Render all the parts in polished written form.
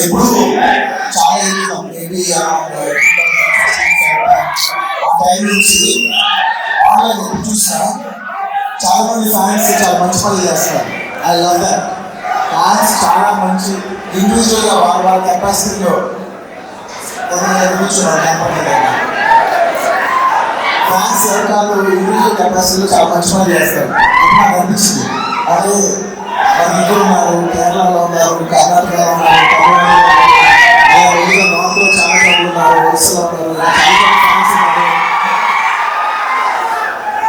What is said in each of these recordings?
ఎప్పుడు చాలా maybe time నుంచి ఆన్లైన్ ఎప్పుడు చూసినా చాలా మంది ఫ్యాన్స్ చాలా మంచి పనులు చేస్తారు. I love that. ఫ్యాన్స్ చాలా మంచి ఇండివిజువల్గా వాళ్ళ కెపాసిటీలో ఫ్యాన్స్ ఎవరికాలు ఇండివిజువల్ కెపాసిటీలో చాలా మంచి పనులు చేస్తారు. నాకు అనిపించింది అదే మన దగ్గర ఉన్నారు, కేరళలో ఉన్నారు, కర్ణాటకలో ఉన్నారు, తమిళనాడులో నార్త్లో చాలా చోట్ల ఉన్నారు, ఒడిస్సాలో ఉన్నారు,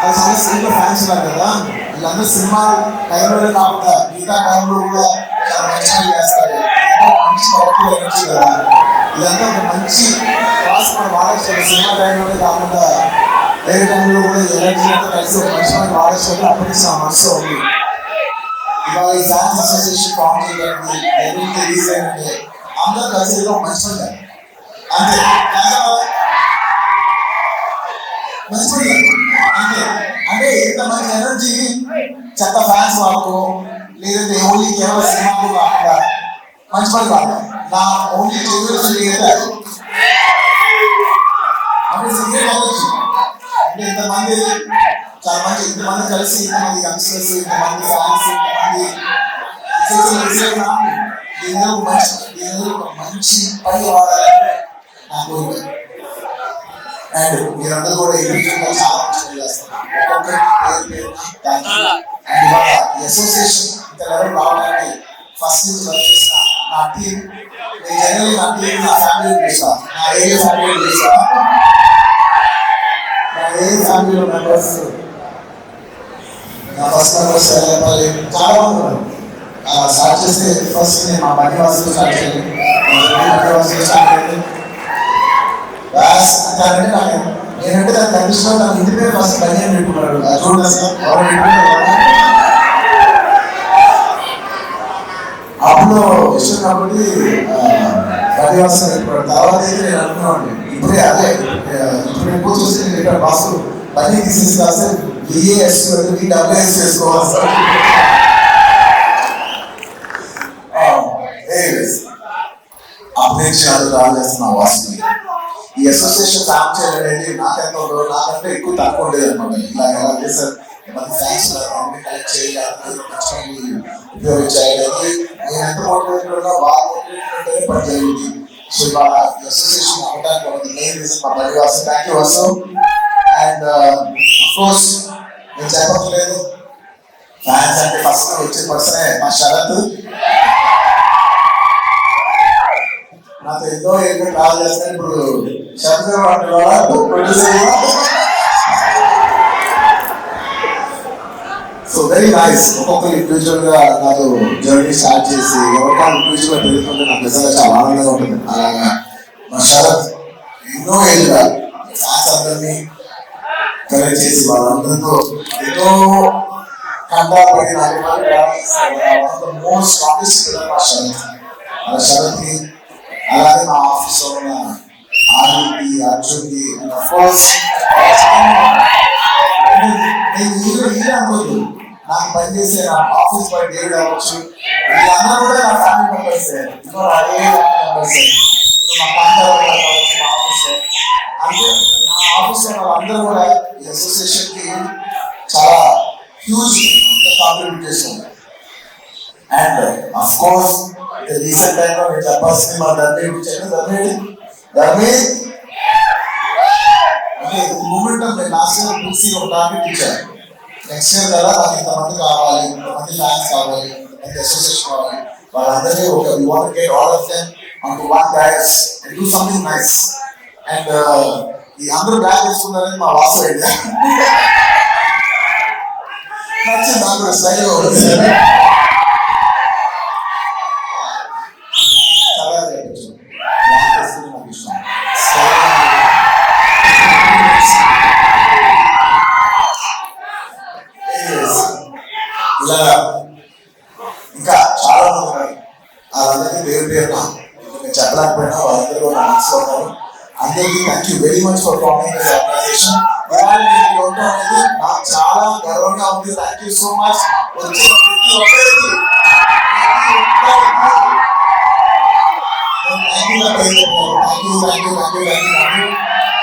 చాలా సినిమా ఫ్యాన్స్ ఉన్నారు కదా. వీళ్ళందరూ సినిమా టైంలోనే కాకుండా మిగతా టైంలో కూడా చాలా మంచిగా చేస్తారు. మంచి పవర్ఫుల్ ఎనర్జీ కదా. ఇదంతా ఒక మంచి క్లాస్ మనం వాడచ్చు. సినిమా టైంలోనే కాకుండా వేరే టైంలో కూడా ఎనర్జీ అంతా కలిసి ఒక మంచి మనం వాడచ్చు. అప్పటి నుంచి నా మనసులో ఉంది. ఇవాళ ఈ ఫ్యాన్స్ అసోసియేషన్ ఫామ్ చేయడానికి ఎవరికి రిలీజ్ అయ్యిందంటే అందరూ కలిసి ఒక మంచి పని అంతే. మంచి పని అంతే. అంటే ఇంత మంచి ఎనర్జీ చెత్త ఫ్యాన్స్ వాళ్ళకు లేదంటే ఓన్లీ కేవలం సినిమాకు కాకుండా మంచి పని కాదు. నా ఓన్లీ చేయలేదు అంటే సిగరెట్ అవ్వచ్చు. అంటే ఇంతమంది చాలా మంచి ఇంతమంది కలిసి ఇంతమంది యంగ్స్టర్స్ ఇంతమంది ఫ్యాన్స్ మంచి పని వాడాలని నా కోరిక. అండ్ మీరందరూ కూడా ఇండివిజువల్గా చాలా మంచి చేస్తారు. అండ్ ఇవాళ ఈ అసోసియేషన్ ఇంత లెవెల్ రావడానికి ఫస్ట్ నుంచి వర్క్ చేసిన నా టీం, నేను జనరల్ నా టీం నా ఫ్యామిలీ పిలుస్తాను, నా ఏరియా ఫ్యామిలీ పిలుస్తాను. నా ఏరియా ఫ్యామిలీలో మెంబర్స్ నా ఫస్ట్ మెంబర్స్ చాలా మంది ఉన్నారు. స్టార్ట్ చేస్తే ఫస్ట్ నేను మా బన్నివాసులు స్టార్ట్ చేయాలి. అంటే నేనంటే దాని కనిపిస్తున్నా నాకు ఇంటి పేరు ఫస్ట్ బని అని పెట్టుకున్నాడు. చూడండి సార్ అప్పుడు ఇష్టం కాబట్టి బన్నివాసం పెట్టుకున్నాడు. తర్వాత అయితే నేను అనుకున్నాను ఇప్పుడే అదే ఇప్పుడు ఎక్కువ చూసి నేను ఇక్కడ బాసు బన్నీ తీసేసి కాస్తే బిఏఎస్ డబ్ల్యూఎస్ చేసుకోవాలి సార్. అభినేషాలు రాజేస్తున్న వాసుని ఈ అసోసియేషన్ ఫామ్ చేయాలనేది నాకెంత ఉండదు, నాకంటే ఎక్కువ తక్కువ ఉండేది అనమాట. ఇలా ఎలా చేశారు మన ఫ్యాన్స్ కలెక్ట్ చేయాలి, ఉపయోగించాలి. నేను ఎంత మోటివేట్ ఉన్నా బాగా మోటివేట్ పని జరిగింది. సో ఇవాళ అసోసియేషన్ అవ్వడానికి ఒక మెయిన్ రీజన్ మా బడి Vasu. Thank you Vasu. And of course నేను చెప్పట్లేదు ఫ్యాన్స్ అంటే ఫస్ట్ వచ్చే పర్సనే మా శరత్. నాతో ఎన్నో ఎక్కువ ట్రావెల్ చేస్తాను. ఇప్పుడు సో వెరీ నైస్. ఒక్కొక్కరు ఇండివిజువల్ గా నాతో జర్నీ స్టార్ట్ చేసి ఎవరికైనా ఇండివిజువల్ గా పెరుగుతుంటే నాకు నిజంగా చాలా ఆనందంగా ఉంటుంది. అలాగా మా శరత్ ఎన్నో ఏళ్ళుగా ఫ్యాన్స్ అందరినీ కలెక్ట్ చేసి వాళ్ళందరితో ఎన్నో కంటాపడి మోస్ట్ స్ట్రాంగెస్ట్ మా శరత్. ఆ శరత్కి అలాగే మా ఆఫీస్ లో ఉన్న ఆర్కి అర్జున్కి అనుకోదు నాకు పనిచేసే నా ఆఫీస్ బాయ్ డేవిడ్ అవ్వచ్చు, వీళ్ళందరూ కూడా నా ఫ్యామిలీ మెంబర్స్. మా ఆఫీస్ అంటే నా ఆఫీస్ లో వాళ్ళందరూ కూడా ఈ అసోసియేషన్ కి చాలా హ్యూజ్ కాంట్రిబ్యూట్ చేశారు. అండ్ అఫ్ కోర్స్ రీసెంట్ టైంలో నేను చెప్పాల్సింది మా ధర్మేడి అంటే మూమెంట్ నేను లాస్ట్ ఇయర్ పూర్తి ఒక టార్గెట్ ఇచ్చాను. నెక్స్ట్ ఇయర్ కదా నాకు ఇంతమంది కావాలి, ఇంతమంది ఫ్యాన్స్ కావాలి, ఇంతమంది అసోసియేషన్ కావాలి, వాళ్ళందరినీ ఒక you want get all of them on to one dais and do something nice. And ఈ అందరూ బ్యాగ్ చేసుకున్నారని మా వాసు ఐడియా నచ్చింది. నాకు కూడా స్టైల్ ఇలా ఇంకా చాలా మంది ఉన్నారు. వాళ్ళందరికీ పేరు పేరున నేను చెప్పలేకపోయినా వాళ్ళందరూ నా మనసులో ఉన్నారు. అందరికీ thank you very much for forming this organisation. అనేది నాకు చాలా గర్వంగా ఉంది. Thank you so much. వచ్చిన ప్రతి ఒక్కరికి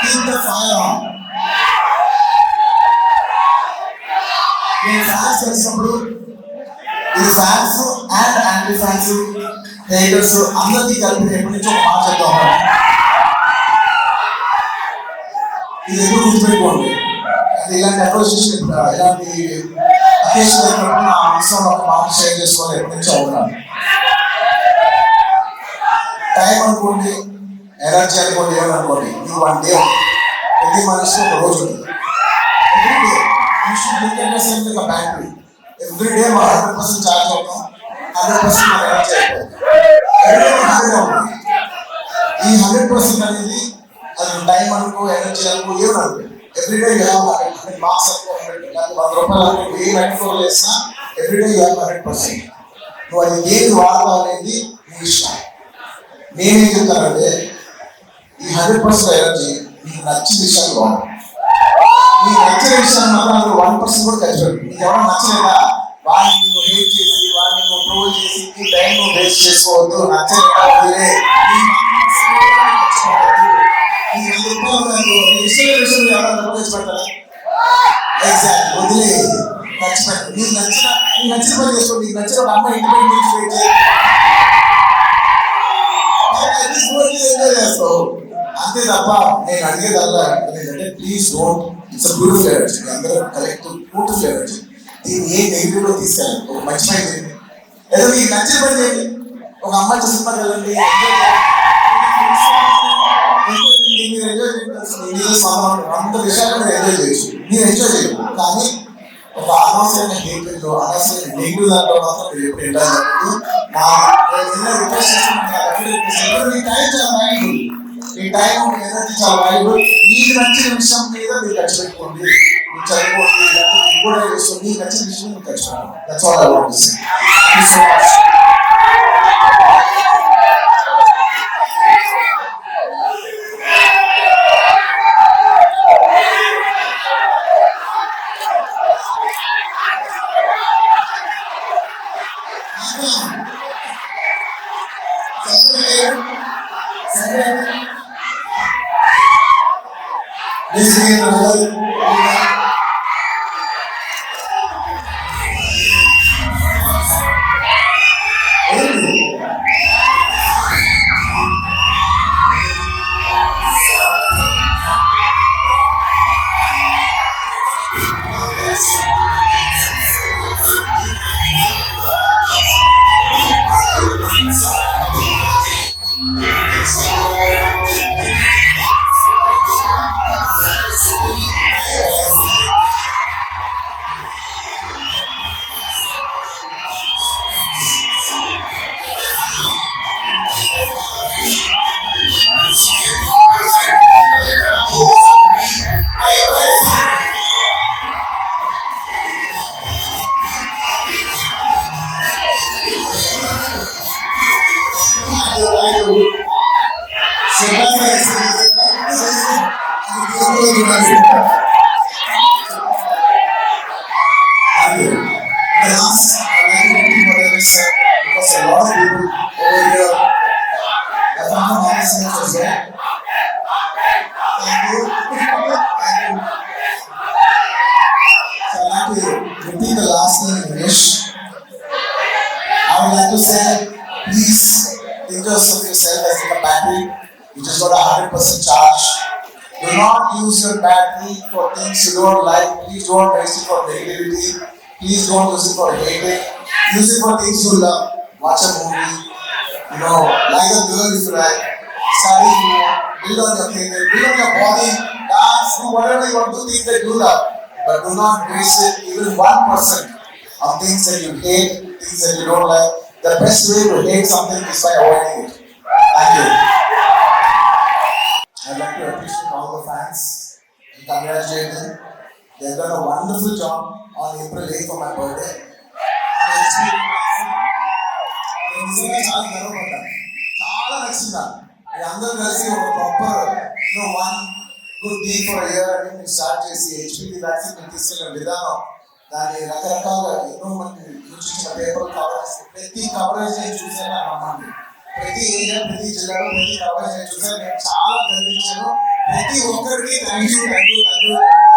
Keep the fire on. నేను ఫ్యాన్స్ కలిసినప్పుడు ఈ fans and anti fans haters అందరికీ కలిపి ఎప్పటి నుంచో ఒక మాట చెప్తా ఉన్నాను. ఇది ఎప్పుడు గుర్తుపెట్టుకోండి. ఇలాంటి అప్రోచేషన్ ఇలాంటి అకేషన్ అయినప్పుడు నా మనసులో ఒక మాట షేర్ చేసుకోవాలి ఎప్పటి నుంచో ఉన్నాను. టైం అనుకోండి, ఎనర్జీ అనుకోండి, ఏమనుకోండి, ఇది 1 డే. ప్రతి మనిషికి ఒక రోజు ఉంటుంది. You should look at yourself like a battery. Every day మనం 100% ఛార్జ్ అవుతాం, 100% మన ఎనర్జీ అయిపోతుంది. ఈ 100% అనేది అది టైం అనుకో, ఎనర్జీ అనుకో, ఏమనుకో, ఎవ్రీడే యూ హ్యావ్ 100 మార్క్స్ అనుకో, 100 రూపాయలు అనుకో, ఏ మెటఫోర్ వేసినా ఎవ్రీడే యూ హ్యావ్ 100%. నువ్వు అది ఏది వాడతావు అనేది నీ ఇష్టం. నేనేం చెప్తానంటే ఈ 100% ఎనర్జీ నీకు నచ్చిన విషయాలు వాడు. నీకు నచ్చిన విషయాన్ని మాత్రం 1% కూడా ఖర్చు పెట్టు. నీకు ఎవరైనా నచ్చలేదా వాడిని నువ్వు హేట్ చేసి, వాడిని నువ్వు ట్రోల్ చేసి నీ టైం నువ్వు వేస్ట్ చేసుకోవద్దు. నచ్చలేదా వదిలే. ఎగ్జాక్ట్ వదిలే, ఖర్చు పెట్టు. నీకు నచ్చిన పని చేసుకో. నీకు నచ్చిన ఒక అమ్మాయి ఇంటి పని ఎంజాయ్ చేస్తావు అంతే తప్ప నేను అడిగేదల్లా ఏంటంటే please don't. It's beautiful energy. అందరూ కలెక్ట్ బ్యూటిఫుల్ ఎనర్జీ. దీన్ని ఏ నెగిటివ్ లో తీసుకెళ్ళండి. ఒక మంచి పని చేయండి, ఏదో మీకు నచ్చిన పని చేయండి. ఒక అమ్మాయి సినిమాకి వెళ్ళండి, మీరు ఎంజాయ్ చేయాల్సిన అంత విషయాలు మీరు ఎంజాయ్ చేయొచ్చు. మీరు ఎంజాయ్ చేయరు, కానీ ఒక అనవసరమైన హేట్రెడ్ అనవసరమైన నెగిటివ్ దాంట్లో మాత్రం మీరు ఎప్పుడు ఎంజాయ్ చేయలేదు. మీ టైం చాలా వాల్యుబుల్. మీ టైం ఎనర్జీ చాలా వాల్యుబుల్. మీకు నచ్చిన విషయం మీద మీరు ఖర్చు పెట్టుకోండి. మీరు చదువుకోండి, కూడా చేసుకోండి. మీకు నచ్చిన విషయం మీరు ఖర్చు పెట్టుకోండి. That's all I want to say. Thank you so much. This is because a lot of people over here have found honest as well. Thank you. Thank you. So I'd like to repeat the last thing in English. I would like to say, please think of yourself as like a battery. You just got a 100% charge. Do not use your battery for things you don't like. Please don't waste it for negativity. Please don't use it for hating. Use it for things you love. Watch a movie. Like a girl if you like. Study more. Build on your career. Build on your body. Dance. Do whatever you want to do, things that you love. But do not waste it even 1% on things that you hate, things that you don't like. The best way to hate something is by avoiding it. Thank you. I'd like to appreciate all the fans and congratulate them. They've done a wonderful job on April 8th for my birthday. చాలా నచ్చిందా మీ అందరూ కలిసి ఒక proper one good deal for year అని మీరు start చేసి HPV vaccine మీరు తీసుకెళ్ళిన విధానం దాన్ని రకరకాలుగా ఎన్నో మంది సూచించిన పేపర్ కవరేజ్ ప్రతి కవరేజ్ నేను చూసాను నమ్మండి ప్రతి ఏరియా, ప్రతి జిల్లాలో, ప్రతి కవరేజ్ చూసారు. నేను చాలా గర్వించాను. ప్రతి ఒక్కరికి థ్యాంక్ యూ.